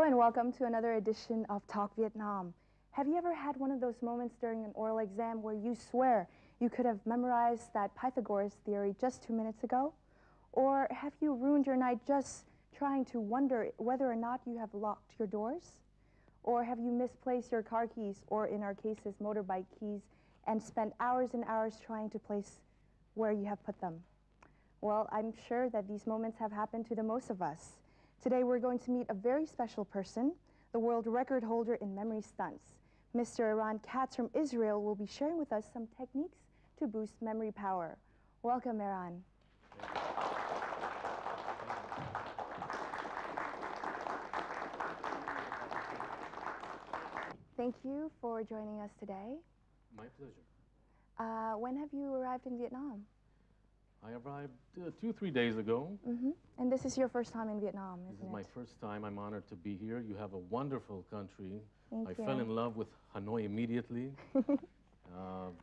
and welcome to another edition of Talk Vietnam. Have you ever had one of those moments during an oral exam where you swear you could have memorized that Pythagoras theory just 2 minutes ago? Or have you ruined your night just trying to wonder whether or not you have locked your doors? Or have you misplaced your car keys, or in our cases, motorbike keys, and spent hours and hours trying to place where you have put them? Well, I'm sure that these moments have happened to the most of us. Today we're going to meet a very special person, the world record holder in memory stunts. Mr. Eran Katz from Israel will be sharing with us some techniques to boost memory power. Welcome, Eran. Thank you for joining us today. My pleasure. When have you arrived in Vietnam? I arrived 2-3 days ago. And this is your first time in Vietnam, isn't it? This is my first time. I'm honored to be here. You have a wonderful country. Thank you. I fell in love with Hanoi immediately.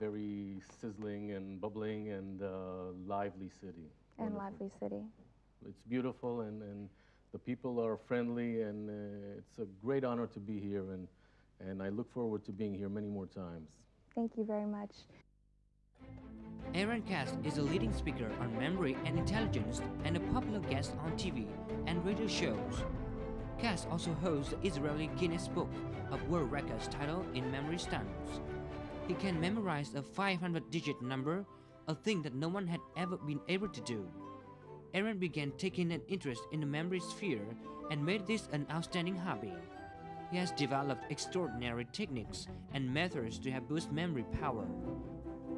Very sizzling and bubbling and lively city. And lively city. It's beautiful, and the people are friendly, and it's a great honor to be here, and I look forward to being here many more times. Thank you very much. Eran Katz is a leading speaker on memory and intelligence and a popular guest on TV and radio shows. Katz also hosts the Israeli Guinness Book of World Records title in memory stunts. He can memorize a 500-digit number, a thing that no one had ever been able to do. Eran began taking an interest in the memory sphere and made this an outstanding hobby. He has developed extraordinary techniques and methods to have boost memory power.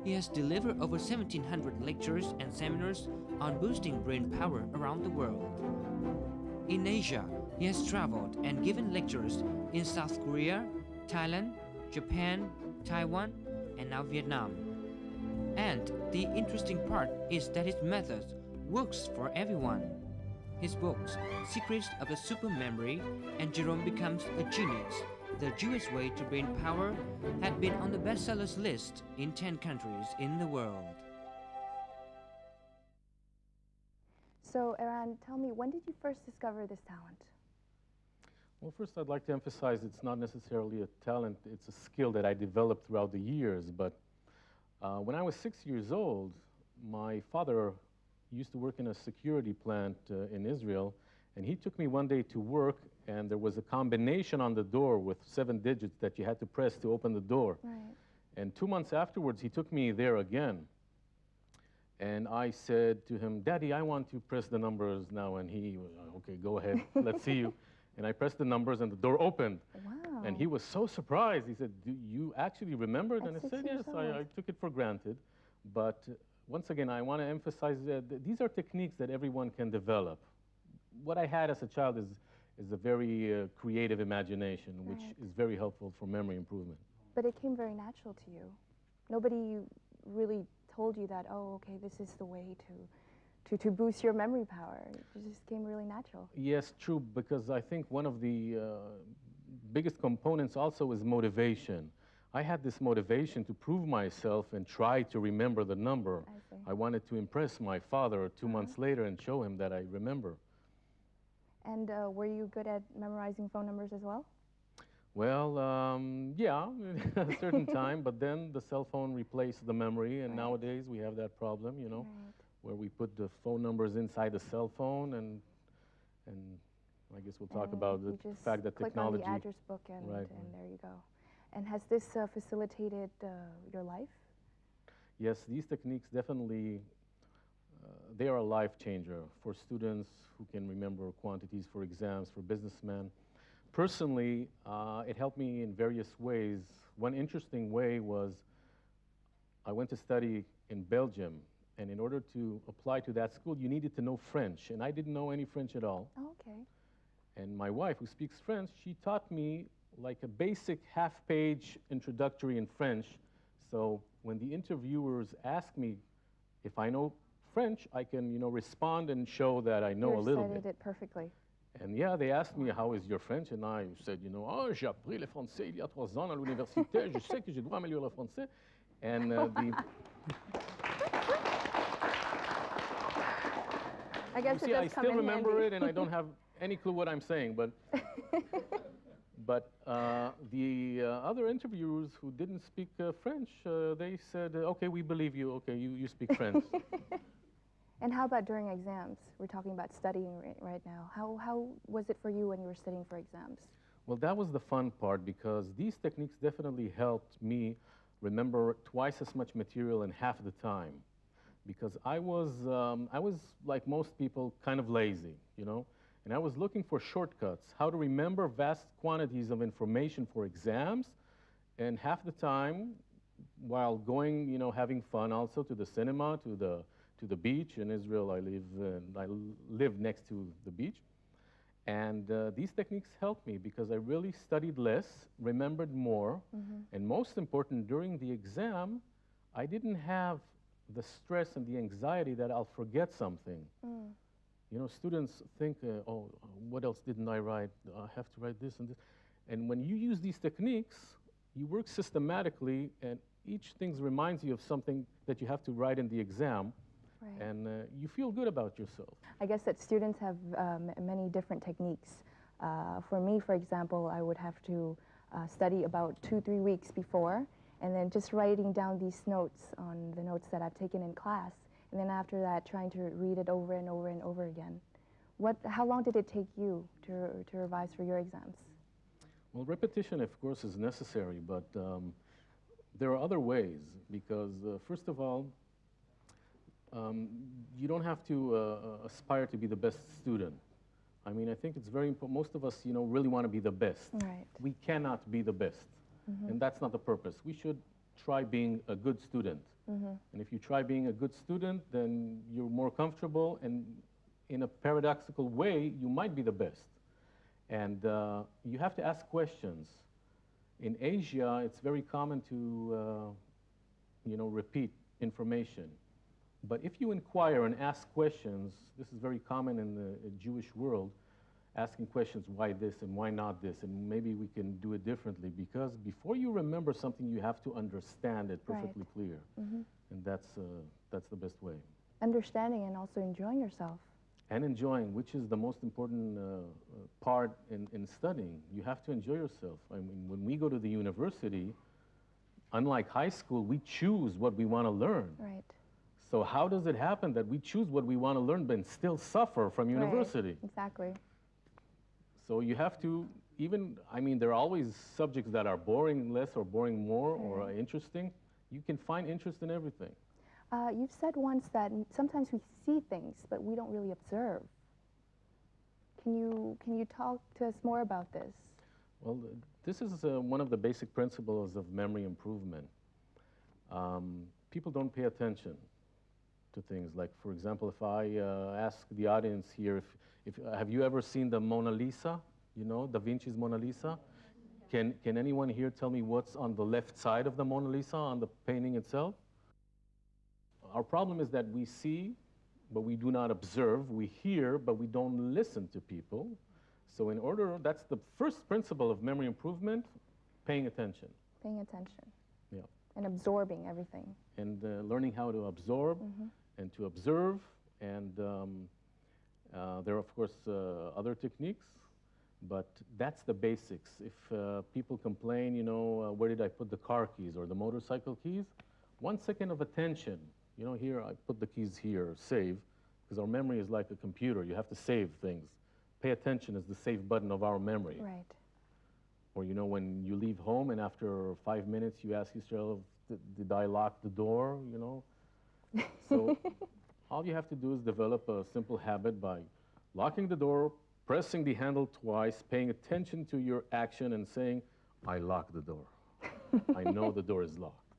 He has delivered over 1,700 lectures and seminars on boosting brain power around the world. In Asia, he has traveled and given lectures in South Korea, Thailand, Japan, Taiwan, and now Vietnam. And the interesting part is that his method works for everyone. His books, Secrets of the Super Memory and Jerome Becomes a Genius, The Jewish Way to Brain Power, had been on the bestsellers list in 10 countries in the world. So, Eran, tell me, when did you first discover this talent? Well, first I'd like to emphasize it's not necessarily a talent, it's a skill that I developed throughout the years. But when I was 6 years old, my father used to work in a security plant in Israel, and he took me one day to work, and there was a combination on the door with 7 digits that you had to press to open the door. Right. And 2 months afterwards, he took me there again. And I said to him, "Daddy, I want to press the numbers now." And he was, "Okay, go ahead, let's see you." And I pressed the numbers, and the door opened. Wow. And he was so surprised. He said, "Do you actually remembered?" And I said, "Yes, I took it for granted." But once again, I want to emphasize that these are techniques that everyone can develop. What I had as a child is a very creative imagination, which is very helpful for memory improvement. But it came very natural to you. Nobody really told you that, oh, okay, this is the way to boost your memory power. It just came really natural. Yes, true, because I think one of the biggest components also is motivation. I had this motivation to prove myself and try to remember the number. I wanted to impress my father 2 months later and show him that I remember. And were you good at memorizing phone numbers as well? Well, yeah, at a certain time, but then the cell phone replaced the memory, and nowadays we have that problem, you know, where we put the phone numbers inside the cell phone, and I guess we'll talk about the fact that technology... click on the address book, and there you go. And has this facilitated your life? Yes, these techniques definitely, they are a life changer for students who can remember quantities for exams, for businessmen. Personally, it helped me in various ways. One interesting way was I went to study in Belgium, and in order to apply to that school, you needed to know French, and I didn't know any French at all. Oh, okay. And my wife, who speaks French, she taught me like a basic half-page introductory in French. So when the interviewers ask me if I know French, I can, you know, respond and show that I know a little bit. You recited it perfectly. And yeah, they asked me, how is your French? And I said, you know, oh, j'ai appris le français il y a 3 ans à l'université. Je sais que je dois améliorer le français. And I guess I still remember it, and I don't have any clue what I'm saying, but the other interviewers who didn't speak French, they said, okay, we believe you. Okay, you speak French. And how about during exams? We're talking about studying right now. How was it for you when you were studying for exams? Well, that was the fun part because these techniques definitely helped me remember twice as much material in half the time. Because I was like most people, kind of lazy, you know? And I was looking for shortcuts, how to remember vast quantities of information for exams, and half the time, while going, you know, having fun also to the cinema, to the beach. In Israel, I live next to the beach. And these techniques helped me because I really studied less, remembered more, and most important, during the exam, I didn't have the stress and the anxiety that I'll forget something. You know, students think, oh, what else didn't I write? I have to write this and this. And when you use these techniques, you work systematically, and each thing reminds you of something that you have to write in the exam, and you feel good about yourself. I guess that students have many different techniques. For me, for example, I would have to study about 2-3 weeks before, and then just writing down these notes on the notes that I've taken in class, and then after that, trying to read it over and over and over again. How long did it take you to revise for your exams? Well, repetition, of course, is necessary, but there are other ways, because first of all, you don't have to aspire to be the best student. I mean, I think it's very important. Most of us, you know, really want to be the best. Right. We cannot be the best, and that's not the purpose. We should try being a good student. And if you try being a good student, then you're more comfortable, and in a paradoxical way, you might be the best. And you have to ask questions. In Asia, it's very common to, you know, repeat information. But if you inquire and ask questions, this is very common in the Jewish world, asking questions, why this and why not this, and maybe we can do it differently, because before you remember something, you have to understand it perfectly clear. And that's the best way. Understanding and also enjoying yourself. And enjoying, which is the most important part in studying. You have to enjoy yourself. I mean, when we go to the university, unlike high school, we choose what we want to learn. Right. So how does it happen that we choose what we want to learn but still suffer from university? Right. Exactly. So you have to, I mean, there are always subjects that are boring less or boring more or interesting. You can find interest in everything. You've said once that sometimes we see things, but we don't really observe. Can you talk to us more about this? Well, this is one of the basic principles of memory improvement. People don't pay attention to things. Like, for example, if I ask the audience here, have you ever seen the Mona Lisa? You know, Da Vinci's Mona Lisa? Can anyone here tell me what's on the left side of the Mona Lisa, on the painting itself? Our problem is that we see, but we do not observe. We hear, but we don't listen to people. So that's the first principle of memory improvement, paying attention. Paying attention. Yeah. And absorbing everything. And learning how to absorb and to observe. And there are, of course, other techniques, but that's the basics. If people complain, you know, where did I put the car keys or the motorcycle keys? 1 second of attention. You know, here, I put the keys here, save, because our memory is like a computer. You have to save things. Pay attention is the save button of our memory. Right. Or, you know, when you leave home and after 5 minutes you ask yourself, did I lock the door, you know? So all you have to do is develop a simple habit by locking the door, pressing the handle twice, paying attention to your action and saying, I locked the door. I know the door is locked.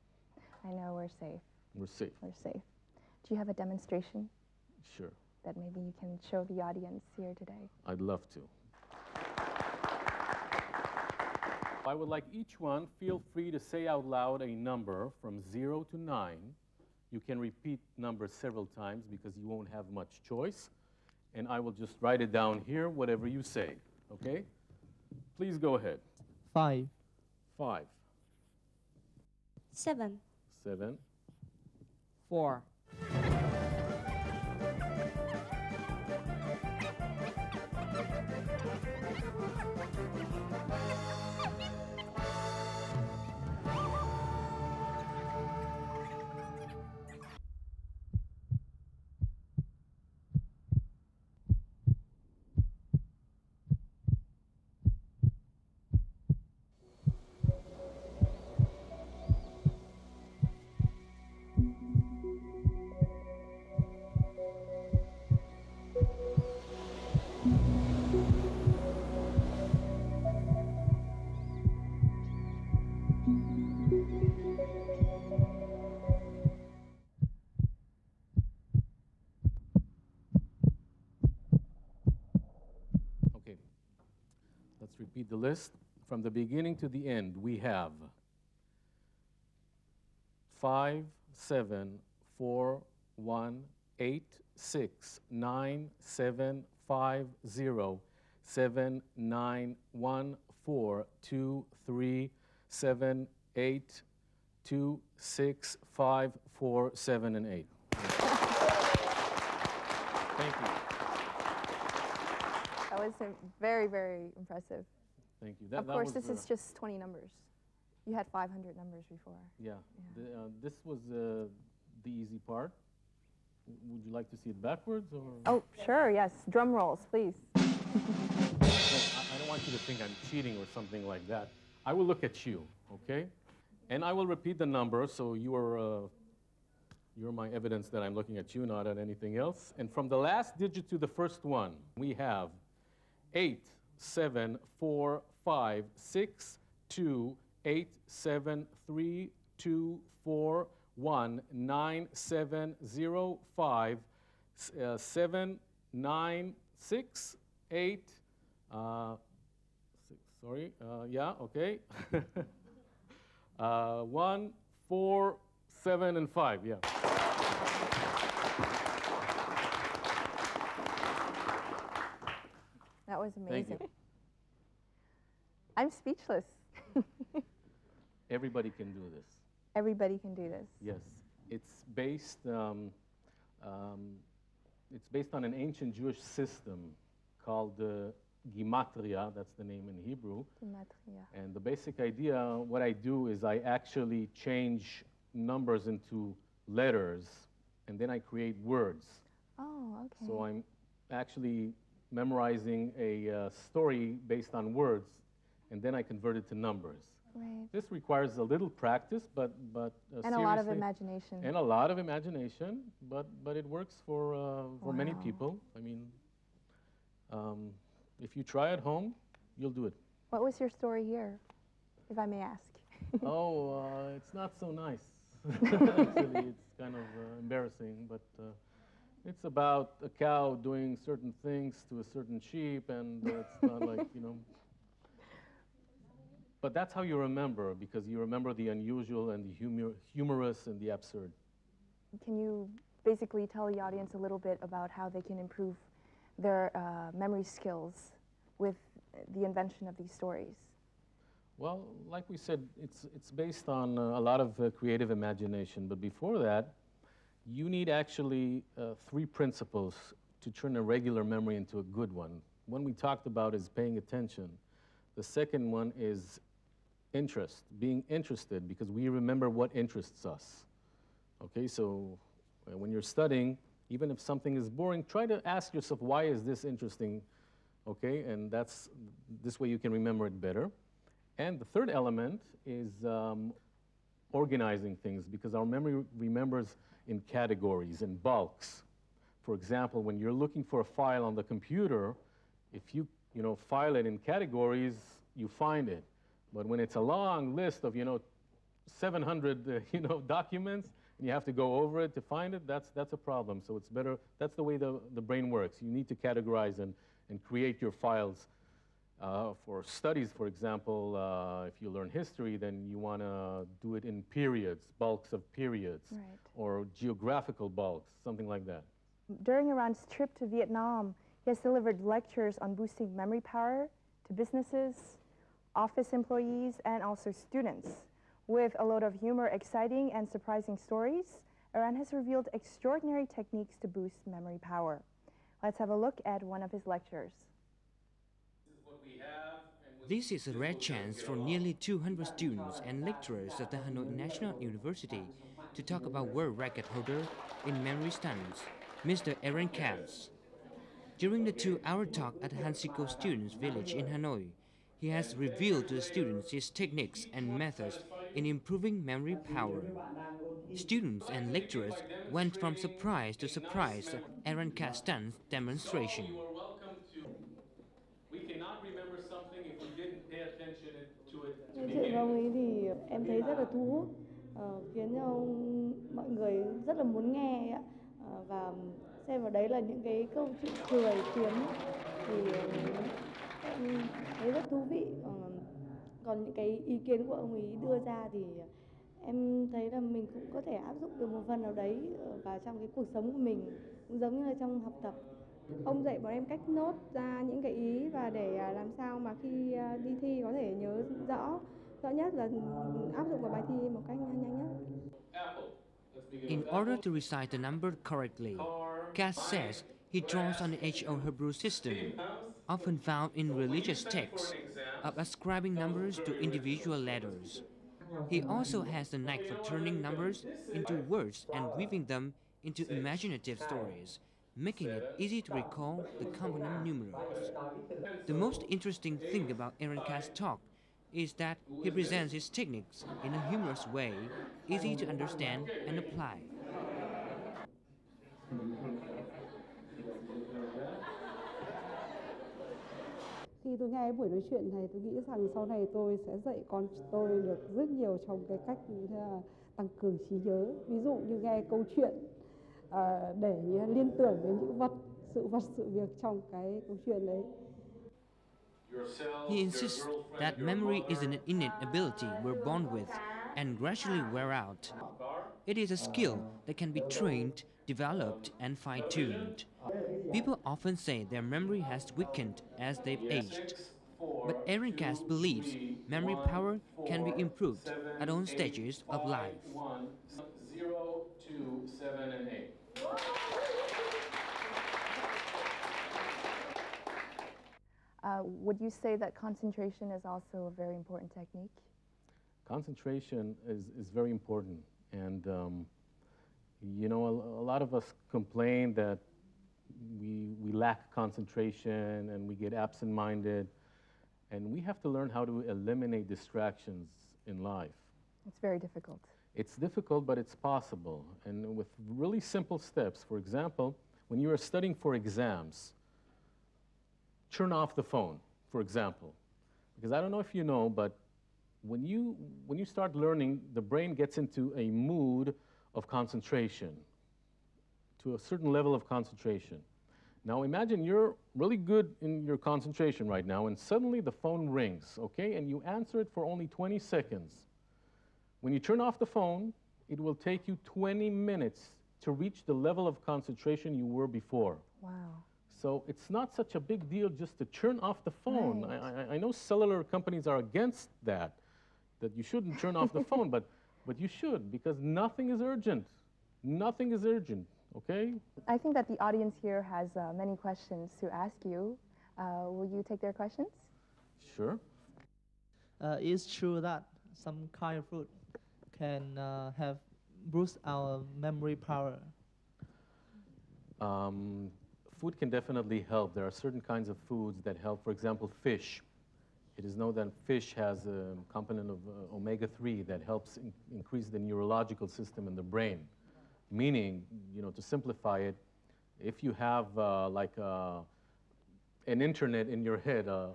I know we're safe. We're safe. We're safe. Do you have a demonstration? Sure. That maybe you can show the audience here today? I'd love to. I would like each one, feel free to say out loud a number from 0 to 9. You can repeat numbers several times because you won't have much choice. And I will just write it down here, whatever you say, okay? Please go ahead. 5. 5. 7. 7. 4. 5. just repeat the list. From the beginning to the end, we have 5, 7, 4, 1, 8, 6, 9, 7, 5, 0, 7, 9, 1, 4, 2, 3, 7, 8, 2, 6, 5, 4, 7, and 8. Thank you. That was very, very impressive. Thank you. Of course, this is just 20 numbers. You had 500 numbers before. Yeah. This was the easy part. Would you like to see it backwards, or? Oh, sure, yes. Drum rolls, please. No, I don't want you to think I'm cheating or something like that. I will look at you, okay? And I will repeat the number, so you're my evidence that I'm looking at you, not at anything else. And from the last digit to the first one, we have 8, 7, 4, 5, 6, 2, 8, 7, 3, 2, 4, 1, 9, 7, 0, 5, 7, 9, 6, 8, 6, sorry, yeah, okay. 1, 4, 7, and 5, yeah. That was amazing. Thank you. I'm speechless. Everybody can do this. Everybody can do this. Yes, it's based on an ancient Jewish system called Gematria. That's the name in Hebrew. Gematria. And the basic idea, what I do is I actually change numbers into letters, and then I create words. Oh, okay. So I'm actually memorizing a story based on words, and then I convert it to numbers. Right. This requires a little practice, but and a lot of imagination. And a lot of imagination, but it works for many people. I mean, if you try at home, you'll do it. What was your story here, if I may ask? It's not so nice. Actually, it's kind of embarrassing, but it's about a cow doing certain things to a certain sheep, and it's not like, you know. But that's how you remember, because you remember the unusual and the humorous and the absurd. Can you basically tell the audience a little bit about how they can improve their memory skills with the invention of these stories? Well, like we said, it's based on a lot of creative imagination. But before that, you need actually 3 principles to turn a regular memory into a good one. One we talked about is paying attention. The second one is interest, being interested, because we remember what interests us. Okay, so when you're studying, even if something is boring, try to ask yourself, why is this interesting? Okay, and this way you can remember it better. And the third element is organizing things, because our memory remembers in categories, in bulks. For example, when you're looking for a file on the computer, if you file it in categories, you find it. But when it's a long list of 700 documents, and you have to go over it to find it, that's a problem. So it's better. That's the way the brain works. You need to categorize and create your files. For studies, for example, if you learn history, then you want to do it in periods, bulks of periods, right, or geographical bulks, something like that. During Eran's trip to Vietnam, he has delivered lectures on boosting memory power to businesses, office employees, and also students. With a load of humor, exciting, and surprising stories, Eran has revealed extraordinary techniques to boost memory power. Let's have a look at one of his lectures. This is a rare chance for nearly 200 students and lecturers at the Hanoi National University to talk about world record holder in memory studies, Mr. Eran Katz. During the 2-hour talk at Hansiko Students' Village in Hanoi, he has revealed to the students his techniques and methods in improving memory power. Students and lecturers went from surprise to surprise at Eran Katz's demonstration. We cannot remember something if we didn't pay attention to it. Chuyện với ông ấy thì em thấy rất là thu hút, khiến cho mọi người rất là muốn nghe ạ. Và xem vào đấy là những cái câu chuyện cười phiếm thì thấy rất thú vị. Còn những cái ý kiến của ông ấy đưa ra thì em thấy là mình cũng có thể áp dụng được một phần nào đấy vào trong cái cuộc sống của mình, cũng giống như là trong học tập. Ông dạy bọn em cách nốt ra những cái ý và để làm sao mà khi đi thi có thể nhớ rõ nhất là áp dụng vào bài thi một cách nhanh nhất. In order to recite the number correctly, Katz says he draws on the age-old Hebrew system, often found in religious texts, of ascribing numbers to individual letters. He also has the knack for turning numbers into words and weaving them into imaginative stories, making it easy to recall the component numerals. The most interesting thing about Eran Katz's talk is that he presents his techniques in a humorous way, easy to understand and apply. Khi tôi nghe buổi nói chuyện này, tôi nghĩ rằng sau này tôi sẽ dạy con tôi được rất nhiều trong cái cách tăng cường trí nhớ. Ví dụ như nghe câu chuyện để liên tưởng đến những sự việc trong cái câu chuyện đấy. He insists that memory is an innate ability we're born with and gradually wear out. It is a skill that can be trained, developed, and fine-tuned. People often say their memory has weakened as they've aged, but Eran Katz believes memory power can be improved at all stages of life. 0, 2, 7, and 8. Would you say that concentration is also a very important technique? Concentration is very important. And, you know, a lot of us complain that we lack concentration and we get absent-minded. And we have to learn how to eliminate distractions in life. It's very difficult. It's difficult, but it's possible. And with really simple steps. For example, when you are studying for exams, turn off the phone, for example. Because I don't know if you know, but when you start learning, the brain gets into a mood of concentration, to a certain level of concentration. Now imagine you're really good in your concentration right now, and suddenly the phone rings, okay? And you answer it for only 20 seconds. When you turn off the phone, it will take you 20 minutes to reach the level of concentration you were before. Wow. So it's not such a big deal just to turn off the phone. Right. I know cellular companies are against that you shouldn't turn off the phone, but you should, because nothing is urgent. Nothing is urgent, okay? I think that the audience here has many questions to ask you. Will you take their questions? Sure. It's true that some kind of fruit can have boost our memory power. Food can definitely help. There are certain kinds of foods that help. For example, fish. It is known that fish has a component of omega-3 that helps increase the neurological system in the brain. Meaning, you know, to simplify it, if you have an internet in your head, a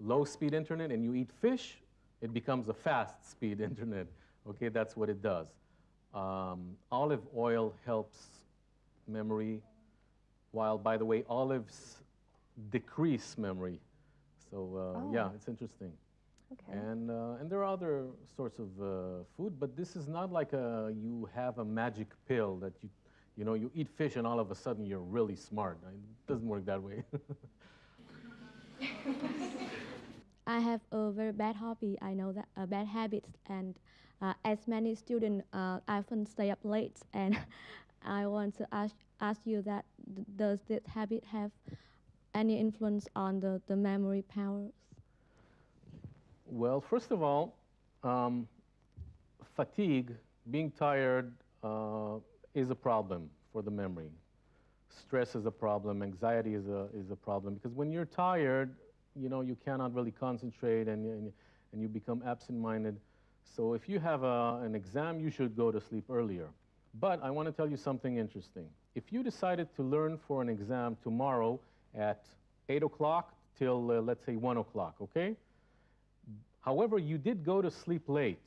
low-speed internet, and you eat fish, it becomes a fast-speed internet. Okay, that's what it does. Olive oil helps memory, while, by the way, olives decrease memory. So, yeah, it's interesting. Okay. And there are other sorts of food, but this is not like you have a magic pill that you know, you eat fish and all of a sudden you're really smart. It doesn't work that way. I have a very bad hobby. I know that bad habits, and as many students, I often stay up late. And I want to ask you that does this habit have any influence on the memory powers? Well, first of all, fatigue, being tired, is a problem for the memory. Stress is a problem. Anxiety is a problem, because when you're tired, you know, you cannot really concentrate and you become absent-minded. So if you have an exam, you should go to sleep earlier. But I want to tell you something interesting. If you decided to learn for an exam tomorrow at 8 o'clock till, let's say, 1 o'clock, okay? However, you did go to sleep late.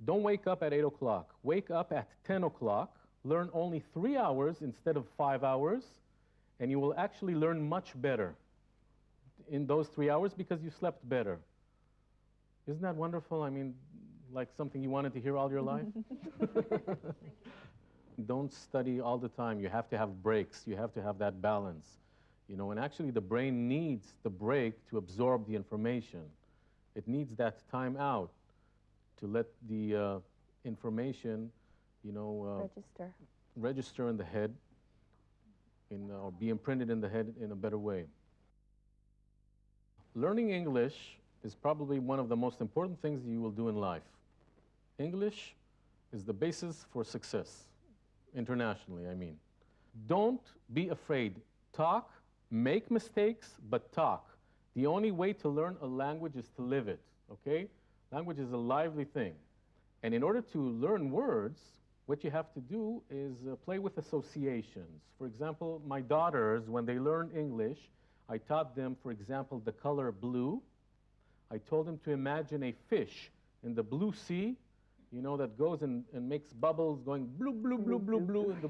Don't wake up at 8 o'clock. Wake up at 10 o'clock. Learn only 3 hours instead of 5 hours, and you will actually learn much better. in those 3 hours because you slept better. Isn't that wonderful? I mean, like something you wanted to hear all your life? Don't study all the time. You have to have breaks. You have to have that balance. You know, and actually the brain needs the break to absorb the information. It needs that time out to let the information, you know, register in the head, or be imprinted in the head in a better way. Learning English is probably one of the most important things you will do in life. English is the basis for success, internationally, I mean. Don't be afraid. Talk, make mistakes, but talk. The only way to learn a language is to live it, okay? Language is a lively thing. And in order to learn words, what you have to do is play with associations. For example, my daughters, when they learn English, I taught them, for example, the color blue. I told them to imagine a fish in the blue sea, you know, that goes and makes bubbles going blue, blue, blue, blue, blue in the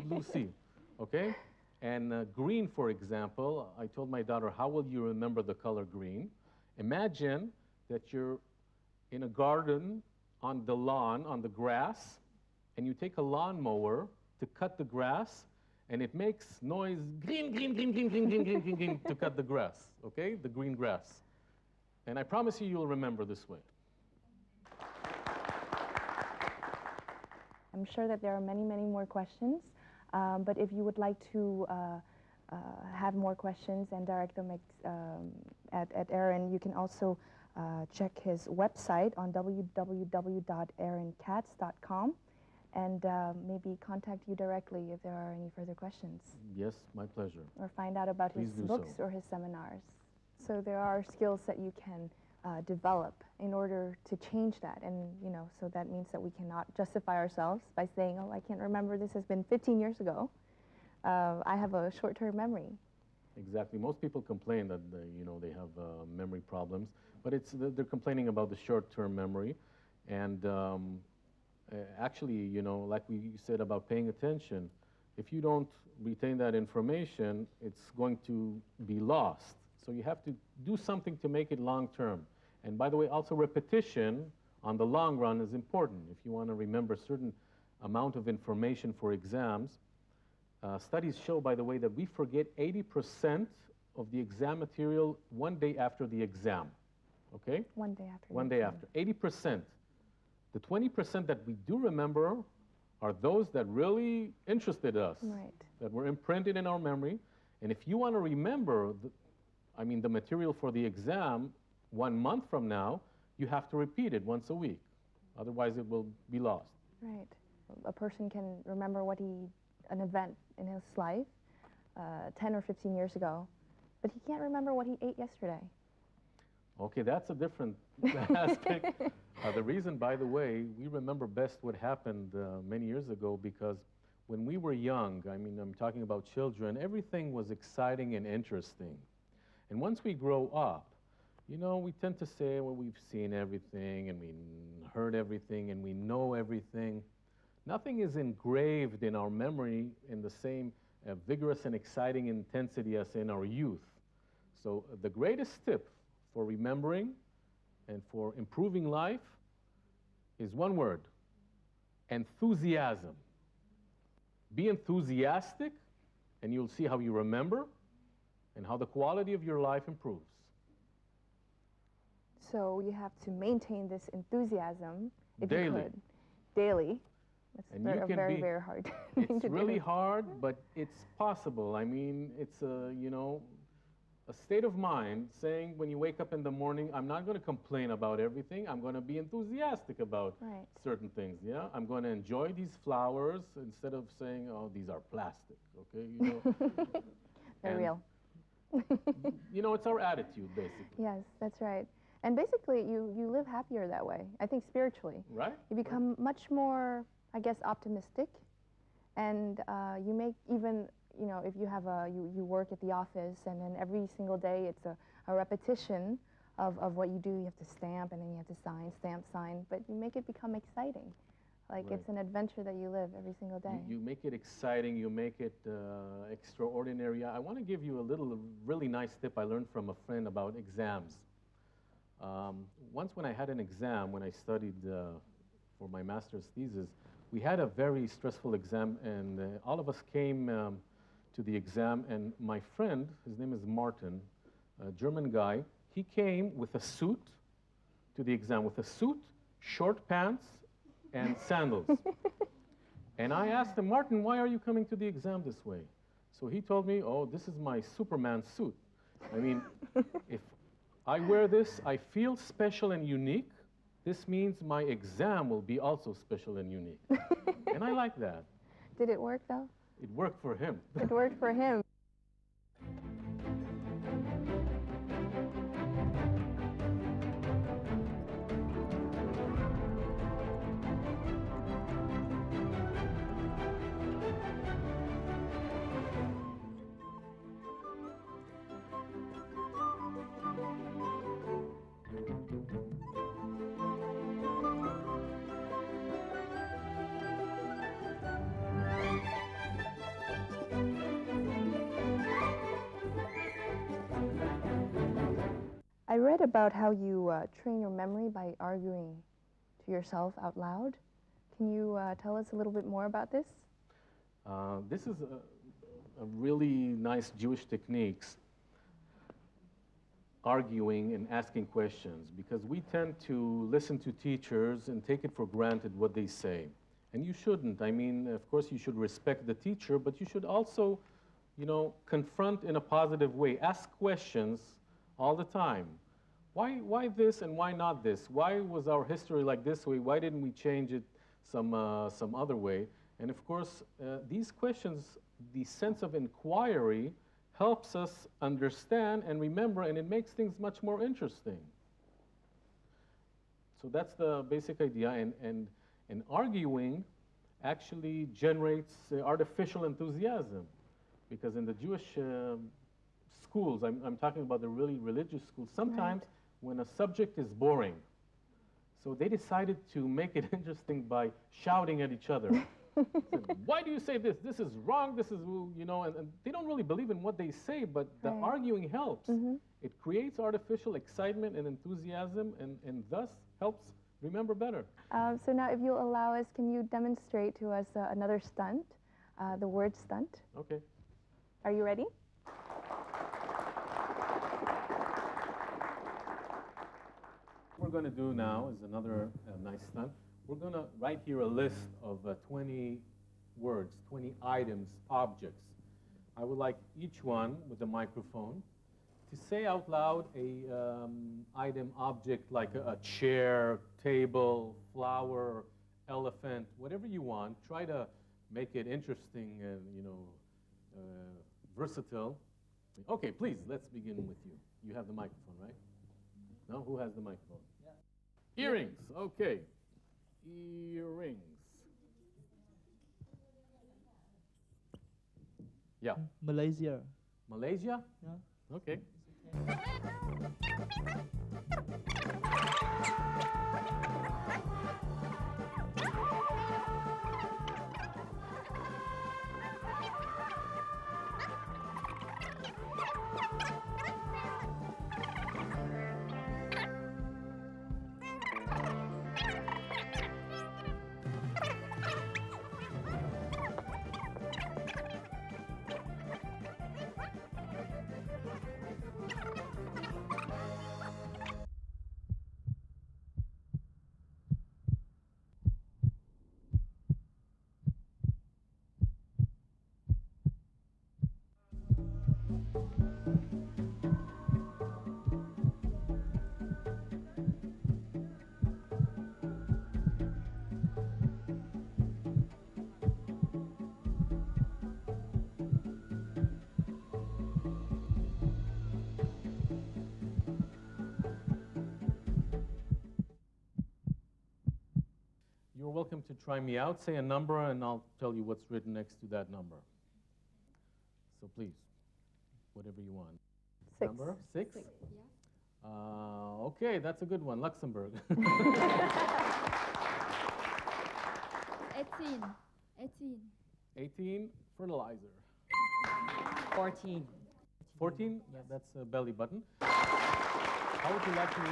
blue sea, okay? And green, for example, I told my daughter, how will you remember the color green? Imagine that you're in a garden on the lawn, on the grass, and you take a lawnmower to cut the grass, and it makes noise, green, green, green, green, green, green, green, green, green, to cut the grass, okay? The green grass. And I promise you, you'll remember this way. I'm sure that there are many, many more questions, but if you would like to have more questions and direct them at Eran, you can also check his website on www.erankatz.com and maybe contact you directly if there are any further questions. Yes, my pleasure. Or find out about his books or his seminars. So there are skills that you can develop in order to change that. And, you know, so that means that we cannot justify ourselves by saying, oh, I can't remember, this has been 15 years ago. I have a short-term memory. Exactly. Most people complain that you know, they have memory problems, but they're complaining about the short-term memory. And actually, you know, like we said about paying attention, if you don't retain that information, it's going to be lost. So you have to do something to make it long-term. And by the way, also repetition on the long run is important. If you want to remember a certain amount of information for exams, studies show, by the way, that we forget 80% of the exam material one day after the exam, okay? One day after. One day after, 80%. The 20% that we do remember are those that really interested us, right, that were imprinted in our memory. And if you want to remember, the material for the exam 1 month from now, you have to repeat it once a week. Otherwise, it will be lost. Right. A person can remember an event in his life 10 or 15 years ago, but he can't remember what he ate yesterday. Okay, that's a different aspect. The reason, by the way, we remember best what happened many years ago because when we were young, I'm talking about children, everything was exciting and interesting. And once we grow up, you know, we tend to say, well, we've seen everything and we heard everything and we know everything. Nothing is engraved in our memory in the same vigorous and exciting intensity as in our youth. So the greatest tip for remembering and for improving life is one word: enthusiasm. Be enthusiastic, and you'll see how you remember and how the quality of your life improves. So you have to maintain this enthusiasm, if daily. You could, daily. It's and very, you can very, very hard thing to do. It's really hard, but it's possible. I mean, it's you know, a state of mind saying when you wake up in the morning, I'm not going to complain about everything. I'm going to be enthusiastic about certain things. Yeah, I'm going to enjoy these flowers instead of saying, oh, these are plastic. Okay, you know. They're real. You know, it's our attitude, basically. Yes, that's right. And basically, you live happier that way. I think spiritually. Right. You become much more, I guess, optimistic, and you make even, you know, if you have you work at the office, and then every single day it's a repetition of what you do. You have to stamp, and then you have to sign, stamp, sign, but you make it become exciting. Like Right. it's an adventure that you live every single day. You make it exciting, you make it extraordinary. I want to give you a really nice tip I learned from a friend about exams. Once when I had an exam, when I studied for my master's thesis, we had a very stressful exam, and all of us came to the exam, and my friend, his name is Martin, a German guy, he came with a suit to the exam, with a suit, short pants, and sandals. And I asked him, Martin, why are you coming to the exam this way? So he told me, oh, this is my Superman suit. I mean, if I wear this, I feel special and unique. This means my exam will be also special and unique. And I like that. Did it work though? It worked for him. It worked for him. I read about how you train your memory by arguing to yourself out loud. Can you tell us a little bit more about this? This is a really nice Jewish techniques, arguing and asking questions, because we tend to listen to teachers and take it for granted what they say. And you shouldn't. I mean, of course, you should respect the teacher, but you should also, you know, confront in a positive way. Ask questions all the time. Why this and why not this? Why was our history like this way? Why didn't we change it some other way? And of course, these questions, the sense of inquiry, helps us understand and remember, and it makes things much more interesting. So that's the basic idea, and arguing actually generates artificial enthusiasm, because in the Jewish schools, I'm talking about the really religious schools, sometimes when a subject is boring, so they decided to make it interesting by shouting at each other. Said, why do you say this? This is wrong, this is, you know, and they don't really believe in what they say, but the arguing helps. It creates artificial excitement and enthusiasm, and thus helps remember better. So now if you'll allow us, can you demonstrate to us another stunt, the word stunt? Okay. Are you ready? What we're going to do now is another nice stunt. We're going to write here a list of 20 words, 20 items, objects. I would like each one with a microphone to say out loud a item, object, like a chair, table, flower, elephant, whatever you want. Try to make it interesting and, you know, versatile. Okay, please, let's begin with you. You have the microphone, right? No? Who has the microphone? Yeah. Earrings. Okay. Earrings. Yeah. Malaysia. Malaysia? Yeah. Okay. You're welcome to try me out. Say a number, and I'll tell you what's written next to that number. So please, whatever you want. 6. Number 6? Okay, that's a good one. Luxembourg. 18. 18. 18, fertilizer. 14. 14, yeah, that's a belly button. How would you like me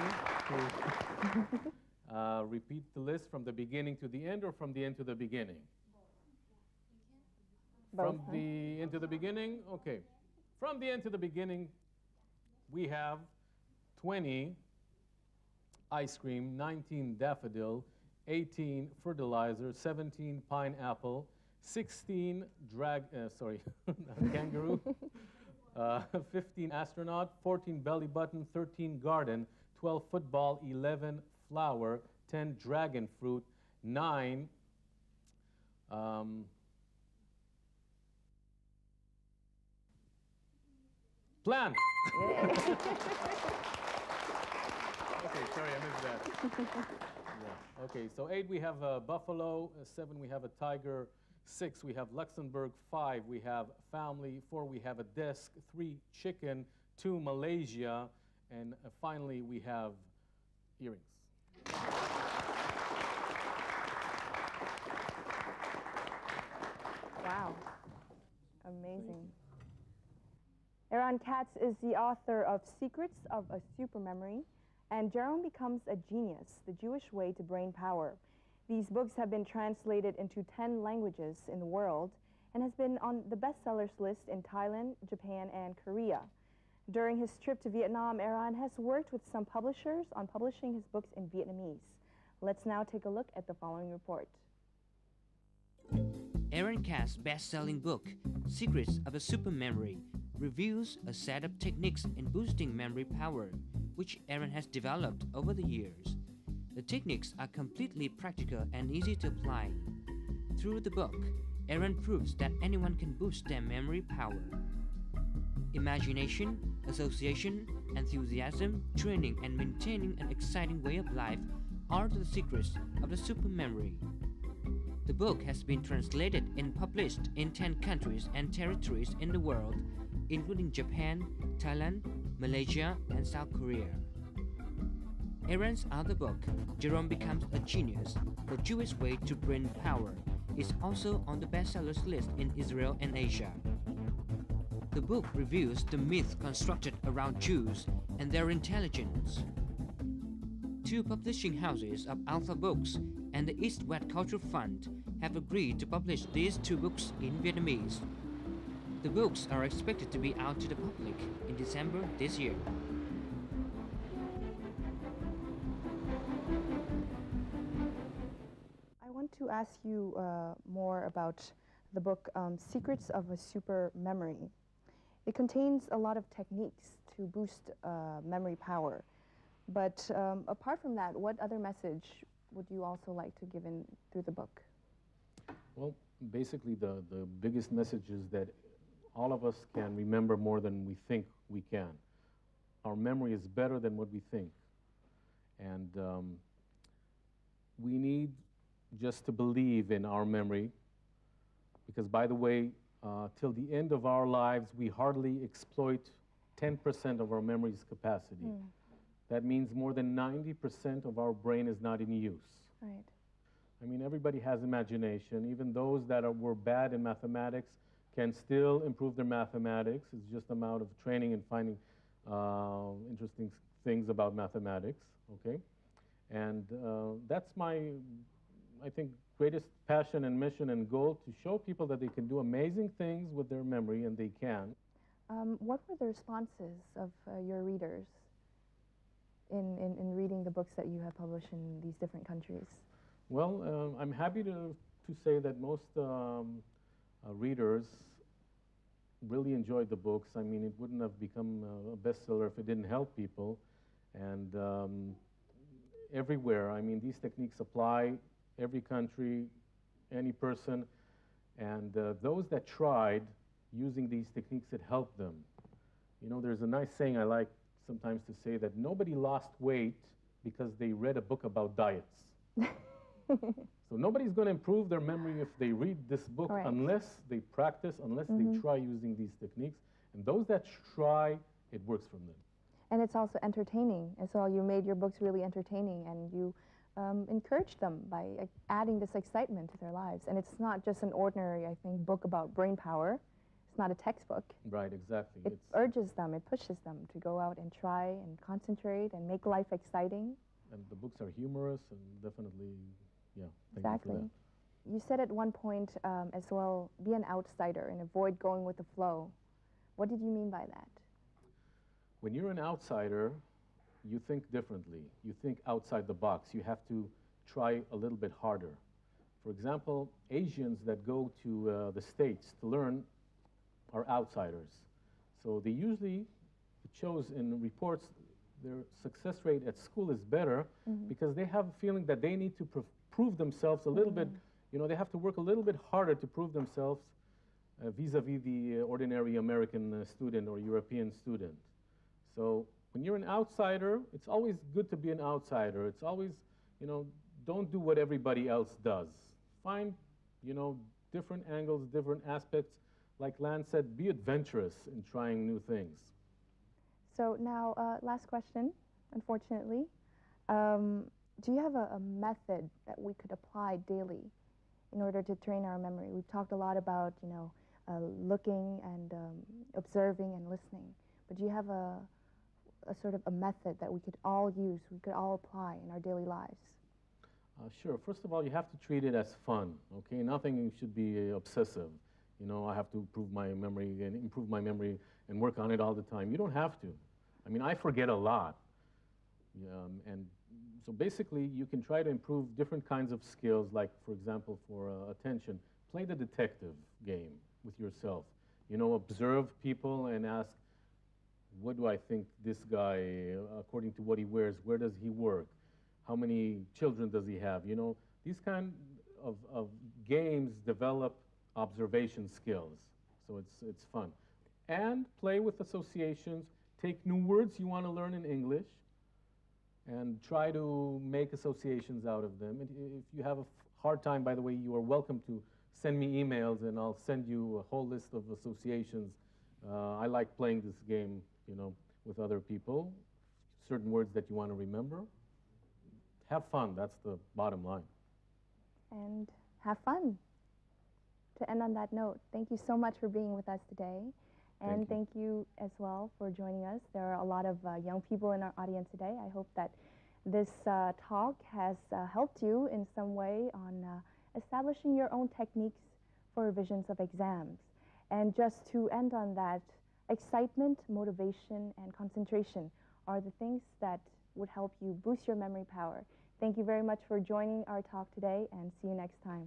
to repeat the list from the beginning to the end or from the end to the beginning? Both, From the end to the beginning? Okay. From the end to the beginning, we have 20 ice cream, 19 daffodil, 18 fertilizer, 17 pineapple, 16 kangaroo, 15 astronaut, 14 belly button, 13 garden, 12 football, 11 flower, 10 dragon fruit, 9 plant. Okay, sorry, I missed that. Yeah. Okay, so 8 we have a buffalo, 7 we have a tiger, 6 we have Luxembourg, 5 we have family, 4 we have a desk, 3 chicken, 2 Malaysia, and finally we have earrings. Wow. Amazing. Eran Katz is the author of Secrets of a Supermemory and Jerome Becomes a Genius, The Jewish Way to Brain Power. These books have been translated into 10 languages in the world and has been on the bestsellers list in Thailand, Japan, and Korea. During his trip to Vietnam, Eran has worked with some publishers on publishing his books in Vietnamese. Let's now take a look at the following report. Eran Katz's best-selling book, Secrets of a Supermemory, reveals a set of techniques in boosting memory power, which Eran has developed over the years. The techniques are completely practical and easy to apply. Through the book, Eran proves that anyone can boost their memory power. Imagination, association, enthusiasm, training, and maintaining an exciting way of life are the secrets of the supermemory. The book has been translated and published in 10 countries and territories in the world, including Japan, Thailand, Malaysia, and South Korea. Eran's other book, Jerome Becomes a Genius, The Jewish Way to Brain Power, is also on the bestsellers list in Israel and Asia. The book reveals the myth constructed around Jews and their intelligence. 2 publishing houses of Alpha Books and the East-West Cultural Fund have agreed to publish these 2 books in Vietnamese. The books are expected to be out to the public in December this year. I want to ask you more about the book Secrets of a Supermemory. It contains a lot of techniques to boost memory power. But apart from that, what other message would you also like to give in through the book? Well, basically the biggest message is that all of us can remember more than we think we can. Our memory is better than what we think. And we need just to believe in our memory, because by the way, till the end of our lives, we hardly exploit 10% of our memory's capacity. That means more than 90% of our brain is not in use. Right. I mean, everybody has imagination. Even those that were bad in mathematics can still improve their mathematics. It's just a matter of training and finding interesting things about mathematics, okay? And that's my, I think, greatest passion and mission and goal, to show people that they can do amazing things with their memory, and they can. What were the responses of your readers in reading the books that you have published in these different countries? Well, I'm happy to say that most readers really enjoyed the books. I mean, it wouldn't have become a bestseller if it didn't help people. And everywhere, I mean, these techniques apply, every country, any person. And those that tried using these techniques, it helped them. You know, there's a nice saying I like sometimes to say, that nobody lost weight because they read a book about diets. So nobody's going to improve their memory if they read this book, right, unless they practice, unless they try using these techniques. And those that try, it works from them. And it's also entertaining. And so you made your books really entertaining, and you encourage them by adding this excitement to their lives. And it's not just an ordinary, I think, book about brain power. It's not a textbook. Right, exactly. It urges them, it pushes them to go out and try and concentrate and make life exciting. And the books are humorous and definitely, yeah, thank exactly. you for that. You said at one point as well, be an outsider and avoid going with the flow. What did you mean by that? When you're an outsider, you think differently. You think outside the box. You have to try a little bit harder. For example, Asians that go to the States to learn are outsiders. So they usually, it shows in reports, their success rate at school is better because they have a feeling that they need to prove themselves a little bit, you know, they have to work a little bit harder to prove themselves vis-a-vis the ordinary American student or European student. So when you're an outsider, it's always good to be an outsider. It's always, you know, don't do what everybody else does. Find, you know, different angles, different aspects. Like Lan said, be adventurous in trying new things. So now, last question, unfortunately. Do you have a method that we could apply daily in order to train our memory? We've talked a lot about, you know, looking and observing and listening. But do you have a sort of a method that we could all use, we could all apply in our daily lives? Sure. First of all, you have to treat it as fun, okay? Nothing should be obsessive. You know, I have to improve my memory and work on it all the time. You don't have to. I mean, I forget a lot. And so basically, you can try to improve different kinds of skills, like, for example, for attention. Play the detective game with yourself. You know, observe people and ask, what do I think this guy, according to what he wears, where does he work? How many children does he have? You know, these kind of games develop observation skills. So it's fun. And play with associations. Take new words you want to learn in English and try to make associations out of them. And if you have a hard time, by the way, you are welcome to send me emails and I'll send you a whole list of associations. I like playing this game, you know, with other people. Certain words that you want to remember. Have fun, that's the bottom line. And have fun. To end on that note, thank you so much for being with us today. And thank you as well for joining us. There are a lot of young people in our audience today. I hope that this talk has helped you in some way on establishing your own techniques for revisions of exams. And just to end on that, excitement, motivation, and concentration are the things that would help you boost your memory power. Thank you very much for joining our talk today, and see you next time.